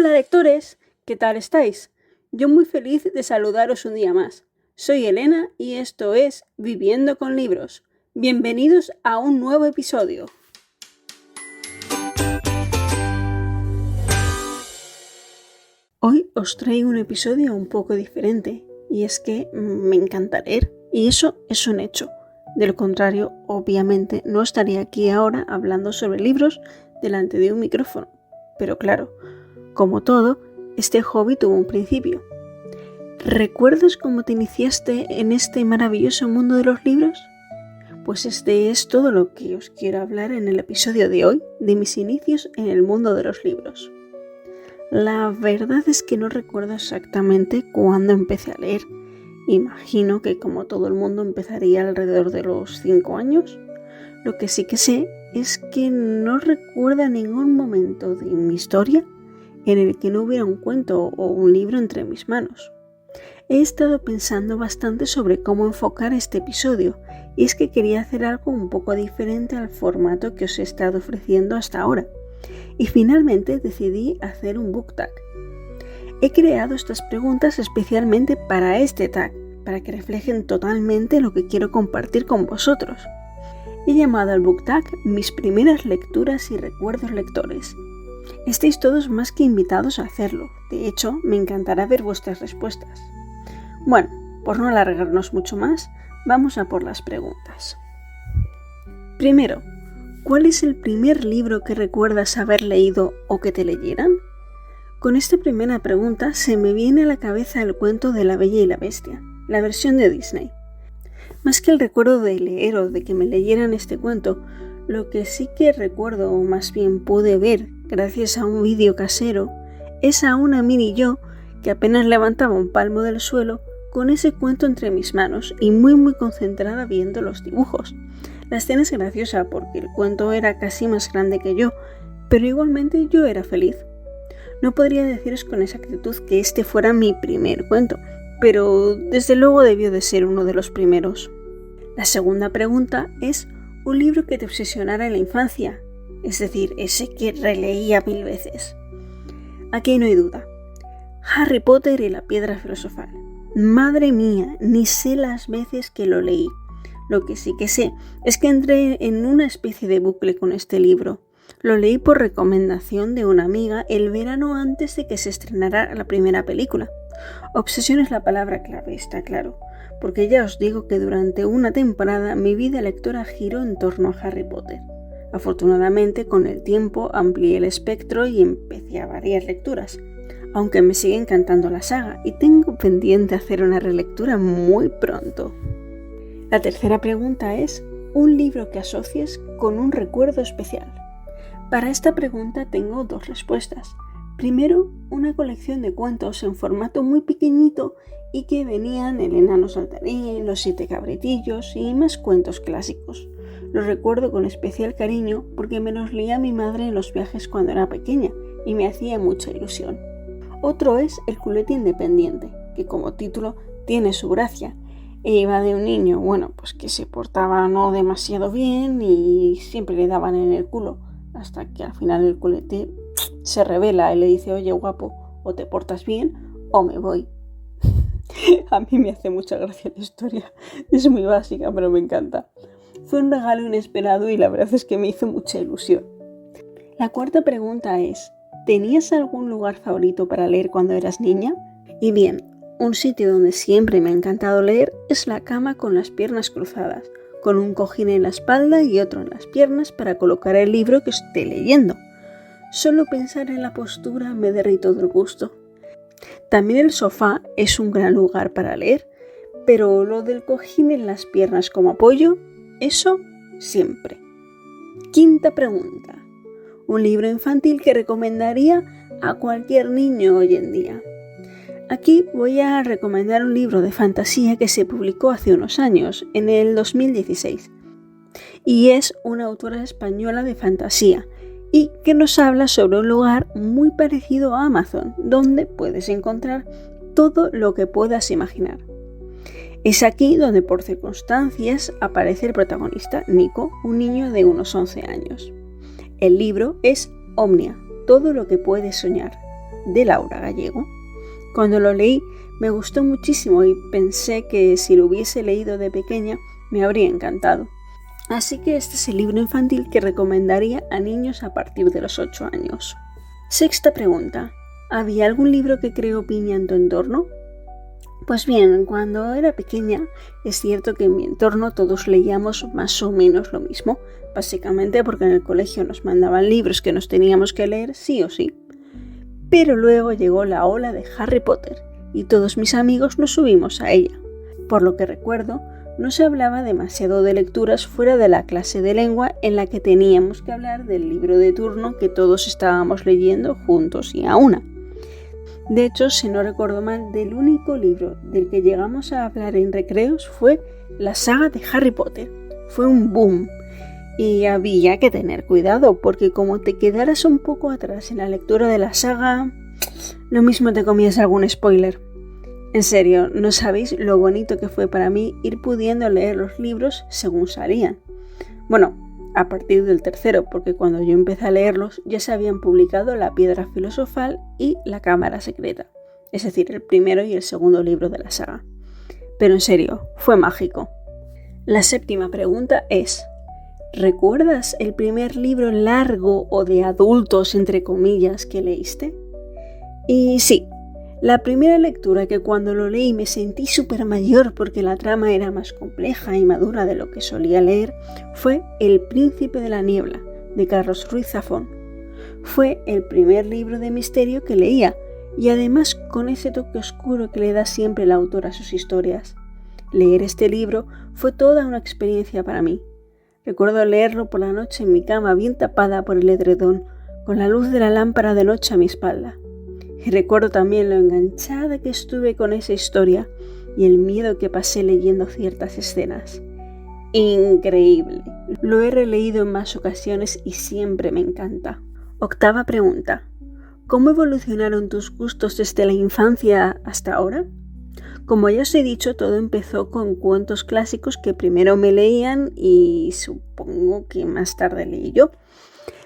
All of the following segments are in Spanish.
Hola lectores, ¿qué tal estáis? Yo muy feliz de saludaros un día más. Soy Elena y esto es Viviendo con Libros. Bienvenidos a un nuevo episodio. Hoy os traigo un episodio un poco diferente y es que me encanta leer y eso es un hecho. De lo contrario, obviamente no estaría aquí ahora hablando sobre libros delante de un micrófono. Pero claro, como todo, este hobby tuvo un principio. ¿Recuerdas cómo te iniciaste en este maravilloso mundo de los libros? Pues este es todo lo que os quiero hablar en el episodio de hoy de mis inicios en el mundo de los libros. La verdad es que no recuerdo exactamente cuándo empecé a leer. Imagino que como todo el mundo empezaría alrededor de los 5 años. Lo que sí que sé es que no recuerdo ningún momento de mi historia en el que no hubiera un cuento o un libro entre mis manos. He estado pensando bastante sobre cómo enfocar este episodio y es que quería hacer algo un poco diferente al formato que os he estado ofreciendo hasta ahora. Y finalmente decidí hacer un book tag. He creado estas preguntas especialmente para este tag, para que reflejen totalmente lo que quiero compartir con vosotros. He llamado al book tag Mis primeras lecturas y recuerdos lectores. Estáis todos más que invitados a hacerlo. De hecho, me encantará ver vuestras respuestas. Bueno, por no alargarnos mucho más, vamos a por las preguntas. Primero, ¿cuál es el primer libro que recuerdas haber leído o que te leyeran? Con esta primera pregunta se me viene a la cabeza el cuento de La Bella y la Bestia, la versión de Disney. Más que el recuerdo de leer o de que me leyeran este cuento, lo que sí que recuerdo, o más bien pude ver gracias a un vídeo casero, es a una mini yo que apenas levantaba un palmo del suelo con ese cuento entre mis manos y muy concentrada viendo los dibujos. La escena es graciosa porque el cuento era casi más grande que yo, pero igualmente yo era feliz. No podría deciros con exactitud que este fuera mi primer cuento, pero desde luego debió de ser uno de los primeros. La segunda pregunta es un libro que te obsesionara en la infancia, es decir, ese que releía 1000 veces. Aquí no hay duda. Harry Potter y la Piedra Filosofal. Madre mía, ni sé las veces que lo leí. Lo que sí que sé es que entré en una especie de bucle con este libro. Lo leí por recomendación de una amiga el verano antes de que se estrenara la primera película. Obsesión es la palabra clave, está claro, porque ya os digo que durante una temporada mi vida lectora giró en torno a Harry Potter. Afortunadamente, con el tiempo amplié el espectro y empecé a varias lecturas, aunque me sigue encantando la saga y tengo pendiente hacer una relectura muy pronto. La tercera pregunta es un libro que asocies con un recuerdo especial. Para esta pregunta tengo dos respuestas. Primero, una colección de cuentos en formato muy pequeñito y que venían el enano saltarín, los 7 cabritillos y más cuentos clásicos. Los recuerdo con especial cariño porque me los leía mi madre en los viajes cuando era pequeña y me hacía mucha ilusión. Otro es El culete independiente, que como título tiene su gracia. Iba de un niño, pues que se portaba no demasiado bien y siempre le daban en el culo, hasta que al final el culete se revela y le dice: oye guapo, o te portas bien o me voy. A mí me hace mucha gracia la historia, es muy básica pero me encanta. Fue un regalo inesperado y la verdad es que me hizo mucha ilusión. La cuarta pregunta es: ¿tenías algún lugar favorito para leer cuando eras niña? Y bien, un sitio donde siempre me ha encantado leer es la cama con las piernas cruzadas, con un cojín en la espalda y otro en las piernas para colocar el libro que esté leyendo. Solo pensar en la postura me derrito del gusto. También el sofá es un gran lugar para leer, pero lo del cojín en las piernas como apoyo, eso siempre. Quinta pregunta. Un libro infantil que recomendaría a cualquier niño hoy en día. Aquí voy a recomendar un libro de fantasía que se publicó hace unos años, en el 2016. Y es una autora española de fantasía y que nos habla sobre un lugar muy parecido a Amazon, donde puedes encontrar todo lo que puedas imaginar. Es aquí donde por circunstancias aparece el protagonista, Nico, un niño de unos 11 años. El libro es Omnia, todo lo que puedes soñar. de Laura Gallego. Cuando lo leí me gustó muchísimo y pensé que si lo hubiese leído de pequeña me habría encantado. Así que este es el libro infantil que recomendaría a niños a partir de los 8 años. Sexta pregunta. ¿Había algún libro que creó piña en tu entorno? Pues bien, cuando era pequeña es cierto que en mi entorno todos leíamos más o menos lo mismo, básicamente porque en el colegio nos mandaban libros que nos teníamos que leer sí o sí. Pero luego llegó la ola de Harry Potter y todos mis amigos nos subimos a ella. Por lo que recuerdo, no se hablaba demasiado de lecturas fuera de la clase de lengua en la que teníamos que hablar del libro de turno que todos estábamos leyendo juntos y a una. De hecho, si no recuerdo mal, del único libro del que llegamos a hablar en recreos fue la saga de Harry Potter. Fue un boom. Y había que tener cuidado, porque como te quedaras un poco atrás en la lectura de la saga, lo mismo te comías algún spoiler. En serio, no sabéis lo bonito que fue para mí ir pudiendo leer los libros según salían. Bueno, a partir del tercero, porque cuando yo empecé a leerlos ya se habían publicado La Piedra Filosofal y La Cámara Secreta, es decir, el primero y el segundo libro de la saga. Pero en serio, fue mágico. La séptima pregunta es: ¿recuerdas el primer libro largo o de adultos, entre comillas, que leíste? Y sí, la primera lectura que cuando lo leí me sentí súper mayor porque la trama era más compleja y madura de lo que solía leer fue El Príncipe de la Niebla, de Carlos Ruiz Zafón. Fue el primer libro de misterio que leía y además con ese toque oscuro que le da siempre el autor a sus historias. Leer este libro fue toda una experiencia para mí. Recuerdo leerlo por la noche en mi cama bien tapada por el edredón, con la luz de la lámpara de noche a mi espalda. Y recuerdo también lo enganchada que estuve con esa historia y el miedo que pasé leyendo ciertas escenas. Increíble. Lo he releído en más ocasiones y siempre me encanta. Octava pregunta. ¿Cómo evolucionaron tus gustos desde la infancia hasta ahora? Como ya os he dicho, todo empezó con cuentos clásicos que primero me leían y supongo que más tarde leí yo.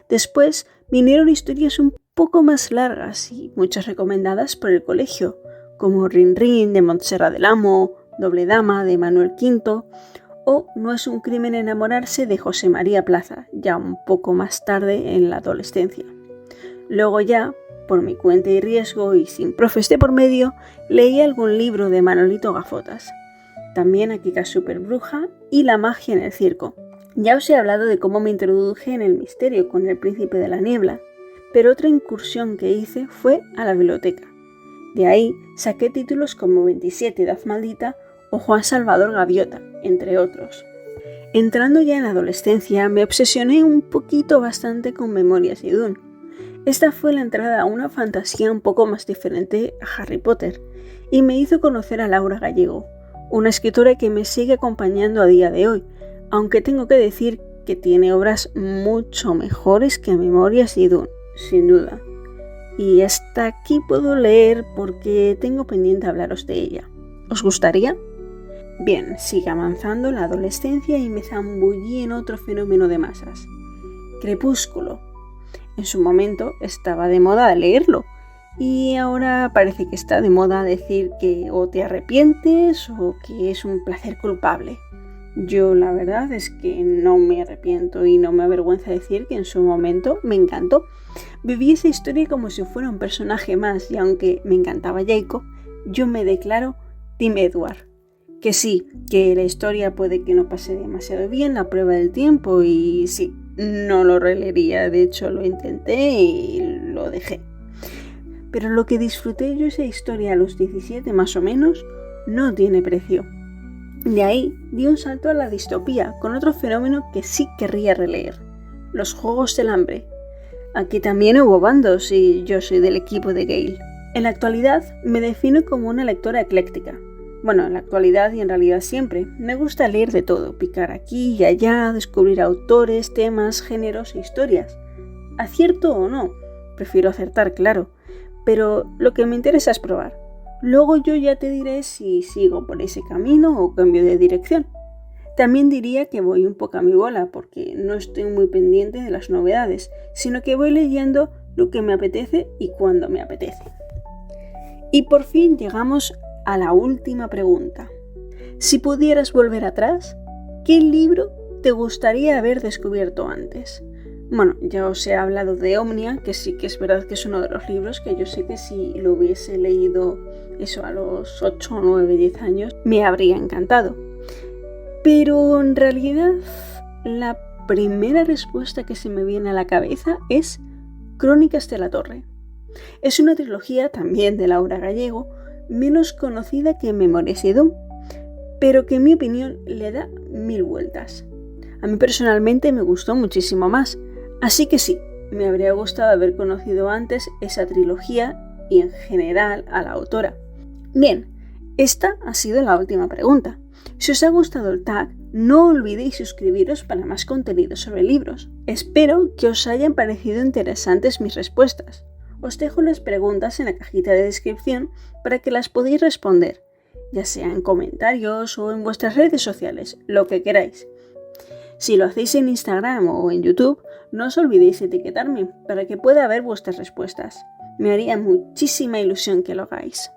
Después vinieron historias un poco más largas y muchas recomendadas por el colegio, como Rin Rin de Montserrat del Amo, Doble Dama de Manuel V o No es un crimen enamorarse de José María Plaza, ya un poco más tarde en la adolescencia. Luego ya, por mi cuenta y riesgo y sin profes de por medio, leí algún libro de Manolito Gafotas. También A Kika Superbruja y La magia en el circo. Ya os he hablado de cómo me introduje en el misterio con El Príncipe de la Niebla, pero otra incursión que hice fue a la biblioteca. De ahí saqué títulos como 27 Edad Maldita o Juan Salvador Gaviota, entre otros. Entrando ya en la adolescencia, me obsesioné un poquito bastante con Memorias de Dune. Esta fue la entrada a una fantasía un poco más diferente a Harry Potter y me hizo conocer a Laura Gallego, una escritora que me sigue acompañando a día de hoy, aunque tengo que decir que tiene obras mucho mejores que Memorias de Dune, sin duda. Y hasta aquí puedo leer porque tengo pendiente hablaros de ella. ¿Os gustaría? Bien, sigue avanzando la adolescencia y me zambullí en otro fenómeno de masas. Crepúsculo. En su momento estaba de moda leerlo y ahora parece que está de moda decir que o te arrepientes o que es un placer culpable. Yo la verdad es que no me arrepiento y no me avergüenza decir que en su momento me encantó. Viví esa historia como si fuera un personaje más y aunque me encantaba Jacob, yo me declaro Team Edward. Que sí, que la historia puede que no pase demasiado bien la prueba del tiempo y sí, no lo releería, de hecho lo intenté y lo dejé. Pero lo que disfruté yo esa historia a los 17 más o menos no tiene precio. De ahí di un salto a la distopía con otro fenómeno que sí querría releer, los Juegos del Hambre. Aquí también hubo bandos y yo soy del equipo de Gale. En la actualidad me defino como una lectora ecléctica. Bueno, en la actualidad y en realidad siempre. Me gusta leer de todo, picar aquí y allá, descubrir autores, temas, géneros e historias. ¿Acierto o no? Prefiero acertar, claro. Pero lo que me interesa es probar. Luego yo ya te diré si sigo por ese camino o cambio de dirección. También diría que voy un poco a mi bola porque no estoy muy pendiente de las novedades, sino que voy leyendo lo que me apetece y cuando me apetece. Y por fin llegamos a la última pregunta. Si pudieras volver atrás, ¿qué libro te gustaría haber descubierto antes? Bueno, ya os he hablado de Omnia, que sí que es verdad que es uno de los libros que yo sé que si lo hubiese leído eso a los 8, 9, 10 años, me habría encantado. Pero en realidad la primera respuesta que se me viene a la cabeza es Crónicas de la Torre. Es una trilogía también de Laura Gallego, menos conocida que Memorias y Edom, pero que en mi opinión le da 1000 vueltas. A mí personalmente me gustó muchísimo más, así que sí, me habría gustado haber conocido antes esa trilogía y en general a la autora. Bien, esta ha sido la última pregunta. Si os ha gustado el tag, no olvidéis suscribiros para más contenido sobre libros. Espero que os hayan parecido interesantes mis respuestas. Os dejo las preguntas en la cajita de descripción para que las podáis responder, ya sea en comentarios o en vuestras redes sociales, lo que queráis. Si lo hacéis en Instagram o en YouTube, no os olvidéis etiquetarme para que pueda ver vuestras respuestas. Me haría muchísima ilusión que lo hagáis.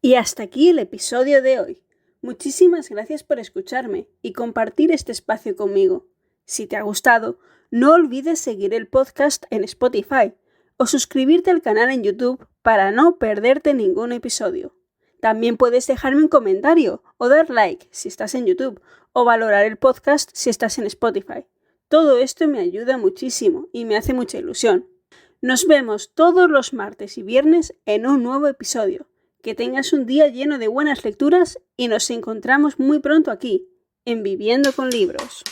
Y hasta aquí el episodio de hoy. Muchísimas gracias por escucharme y compartir este espacio conmigo. Si te ha gustado, no olvides seguir el podcast en Spotify o suscribirte al canal en YouTube para no perderte ningún episodio. También puedes dejarme un comentario o dar like si estás en YouTube o valorar el podcast si estás en Spotify. Todo esto me ayuda muchísimo y me hace mucha ilusión. Nos vemos todos los martes y viernes en un nuevo episodio. Que tengas un día lleno de buenas lecturas y nos encontramos muy pronto aquí, en Viviendo con Libros.